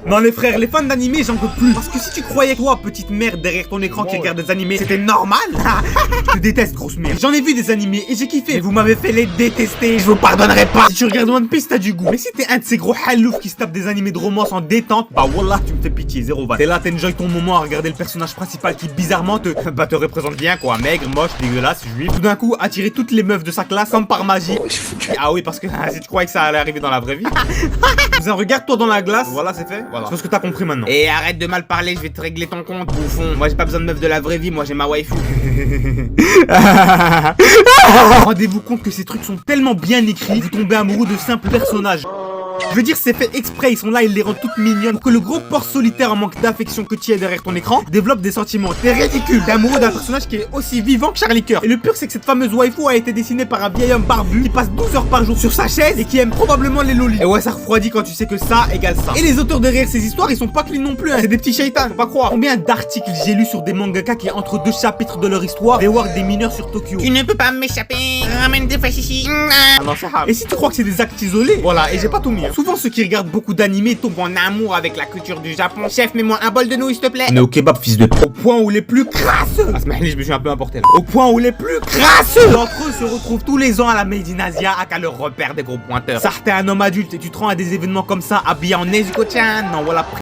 Non les frères, les fans d'animé j'en peux plus. Parce que si tu croyais toi, petite merde derrière ton écran qui regarde des animés, c'était normal. Je te déteste grosse merde. J'en ai vu des animés et j'ai kiffé. Mais vous m'avez fait les détester, je vous pardonnerai pas. Si tu regardes One Piece t'as du goût. Mais si t'es un de ces gros halouf qui se tape des animés de romance en détente, bah wallah tu me fais pitié, zéro van. T'es là, t'enjoy ton moment à regarder le personnage principal qui bizarrement te représente bien quoi. Maigre, moche, dégueulasse, juif. Tout d'un coup attirer toutes les meufs de sa classe comme par magie. Ah oui parce que si tu croyais que ça allait arriver dans la vraie vie. Regarde-toi dans la glace. Voilà c'est fait. Voilà. Je pense que t'as compris maintenant. Et arrête de mal parler, je vais te régler ton compte, bouffon. Moi j'ai pas besoin de meuf de la vraie vie, moi j'ai ma waifu. Rendez-vous compte que ces trucs sont tellement bien écrits, vous tombez amoureux de simples personnages. Je veux dire, c'est fait exprès, ils sont là, ils les rendent toutes mignonnes pour que le gros porc solitaire en manque d'affection que tu es derrière ton écran développe des sentiments. T'es ridicule, t'es amoureux d'un personnage qui est aussi vivant que Charlie Coeur. Et le pire, c'est que cette fameuse waifu a été dessinée par un vieil homme barbu qui passe 12 heures par jour sur sa chaise et qui aime probablement les lolis. Et ouais, ça refroidit quand tu sais que ça égale ça. Et les auteurs derrière ces histoires, ils sont pas clean non plus, hein. C'est des petits shaitans, faut pas croire. Combien d'articles j'ai lu sur des mangaka qui, entre deux chapitres de leur histoire, rework des mineurs sur Tokyo. Tu ne peux pas m'échapper, ramène des fâches ici. Ah non, c'est hard. Et si tu crois que c'est des actes isolés, voilà, et j'ai pas tout mis. Hein. Souvent, ceux qui regardent beaucoup d'animés tombent en amour avec la culture du Japon. Chef, mets-moi un bol de nouilles, s'il te plaît. On est au kebab, fils de p. Au point où les plus crasseux. Ah, je me suis un peu importé là. Au point où les plus crasseux d'entre eux se retrouvent tous les ans à la Made in Asia à qu'à leur repère des gros pointeurs. Certains un homme adulte et tu te rends à des événements comme ça habillé en Nezuko-chan. Non, voilà.